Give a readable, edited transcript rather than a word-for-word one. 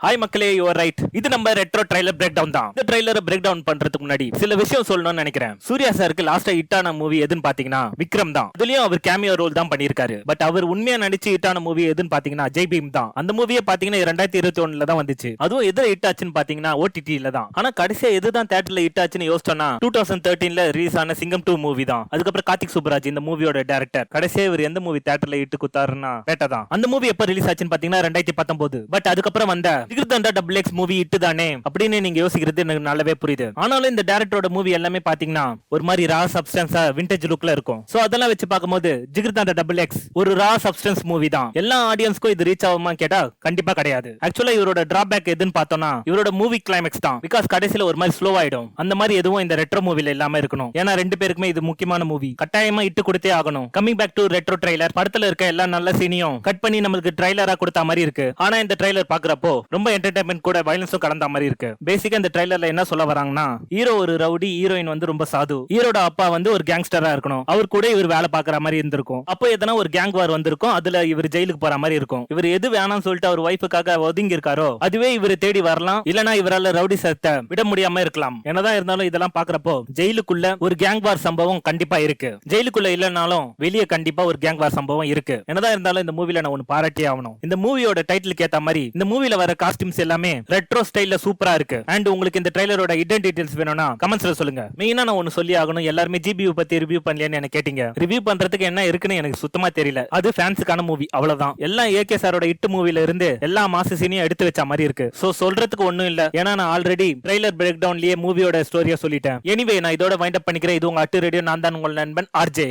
Hi மக்களே, your right. இது நம்ம ரெட்ரோ ட்ரைலர் பிரேக் டவுன் தான். இந்த ட்ரைலரை பிரேக் டவுன் பண்றதுக்கு முன்னாடி சில விஷயம் சொல்லணும்னு நினைக்கிறேன். சூர்யா சாருக்கு லாஸ்டா ஹிட்டான மூவி எதுன்னு பாத்தீங்கன்னா விக்ரம் தான். இதுலயும் அவர் கேமியோ ரோல் தான் பண்ணிருக்காரு. பட் அவர் உண்மையா நடிச்சு ஹிட்டான மூவி எதுன்னு பாத்தீங்கன்னா ஜெய் பீம் தான். அந்த மூவியை பாத்தீங்கன்னா 2021 தான் வந்துச்சு. அதுவும் எது ஹிட் ஆச்சுன்னு பாத்தீங்கன்னா OTT-ல தான். ஆனா கடைசியா எதுதான் தியேட்டர்ல ஹிட் ஆச்சுன்னு யோசிச்சோம்னா 2013 ரிலீஸ் ஆன சிங்கம் 2 மூவி தான். அதுக்கப்புறம் கார்த்திக் சுப்ராஜ் இந்த மூவியோட டைரக்டர். கடைசியா இவர் எந்த மூவி தியேட்டர்ல ஹிட் குத்தாருன்னா பேட்டா தான். அந்த மூவி எப்ப ரிலீஸ் ஆச்சுன்னு பாத்தீங்கன்னா 2019. பட் அதுக்கப்புறம் வந்த ஜிகிர்தண்டா டபுள் எக்ஸ் மூவி இட்டு தானே அப்படின்னு நீங்க யோசிக்கிறது எனக்கு நல்லாவே புரியுது. ஆனாலும் இந்த டைரக்டரோட மூவி எல்லாமே பாத்தீங்கன்னா ஒரு மாதிரி ரா சப்ஸ்டன்ஸா விண்டேஜ் லுக்ல இருக்கும். சோ அதெல்லாம் வச்சு பார்க்கும்போது ஜிகிர்தண்டா டபுள் எக்ஸ் ஒரு ரா சப்ஸ்டன்ஸ் மூவி தான். எல்லா ஆடியன்ஸ்க்கும் இது ரீச் ஆகுமா கேட்டா கண்டிப்பா கிடையாது. ஆக்சுவலா இவரோட டிராபேக் எதுன்னு பார்த்தோம்னா இவரோட மூவி கிளைமேக்ஸ் தான். பிகாஸ் கடைசியில ஒரு மாதிரி ஸ்லோ ஆயிடும். அந்த மாதிரி எதுவும் இந்த ரெட்ரோ மூவில இல்லாம இருக்கணும். ஏன்னா ரெண்டு பேருக்குமே இது முக்கியமான மூவி. கட்டாயமா இட்டு கொடுத்தே ஆகணும். Coming back to retro trailer. படத்துல இருக்க எல்லா நல்ல சீனியும் கட் பண்ணி நம்மளுக்கு ட்ரைலரா கொடுத்த மாதிரி இருக்கு. ஆனா இந்த ட்ரைலர் பாக்குறப்போ ரொம்ப என்டர்டைன்மெண்ட் கூட வயலன்ஸும் கலந்த மாதிரி இருக்கு. பேசிக்கா இந்த ட்ரைலர்ல என்ன சொல்ல வராங்கன்னா ஹீரோ ஒரு ரவுடி, ஹீரோயின் வந்து ரொம்ப சாது. ஹீரோட அப்பா வந்து ஒரு கேங்ஸ்டரா இருக்கணும். அவர் கூட இவர் வேலை பாக்குற மாதிரி இருந்திருக்கும். அப்போ எதனா ஒரு கேங் வார் வந்திருக்கும். அதுல இவர் ஜெயிலுக்கு போற மாதிரி இருக்கும். இவர் எது வேணாம்னு சொல்லிட்டு அவர் வைஃபுக்காக ஒதுங்கி இருக்காரோ அதுவே இவர் தேடி வரலாம். இல்லனா இவரால ரவுடி சத்த விட முடியாம இருக்கலாம். என்னதான் இருந்தாலும் இதெல்லாம் பாக்குறப்போ ஜெயிலுக்குள்ள ஒரு கேங் வார் சம்பவம் கண்டிப்பா இருக்கு. ஜெயிலுக்குள்ள இல்லனாலும் வெளியே கண்டிப்பா ஒரு கேங் வார் சம்பவம் இருக்கு. என்னதான் இருந்தாலும் இந்த மூவில நான் ஒன்னு பாராட்டியே ஆகணும். இந்த மூவியோட டைட்டிலுக்கு ஏத்த மாதிரி இந்த மூவில வர காஸ்டியூம்ஸ் எல்லாமே ரெட்ரோ ஸ்டைல்ல சூப்பரா இருக்கு. அண்ட் உங்களுக்கு இந்த ட்ரைலரோட ஹிடன் டீடைல்ஸ் வேணும்னா கமெண்ட்ஸ்ல சொல்லுங்க. மெயினா நான் ஒன்னு சொல்லி ஆகணும். எல்லாரும் ஜிபியூ பத்தி ரிவ்யூ பண்ணலையான்னு என்ன கேட்டீங்க. ரிவ்யூ பண்றதுக்கு என்ன இருக்குன்னு எனக்கு சுத்தமா தெரியல. அது ஃபேன்ஸுக்கான மூவி, அவ்வளவுதான். எல்லாம் ஏகே சாரோட ஹிட் மூவில இருந்து எல்லா மாச சீனையும் எடுத்து வச்ச மாதிரி இருக்கு. சோ சொல்றதுக்கு ஒண்ணும் இல்ல. ஏன்னா நான் ஆல்ரெடி ட்ரைலர் பிரேக் டவுன்லயே மூவியோட ஸ்டோரியா சொல்லிட்டேன். எனிவே நான் இதோட வைண்ட் அப் பண்ணிக்கிறேன். இது உங்க அட்டு ரேடியோ. நான் தான் உங்கள் நண்பன் RJ.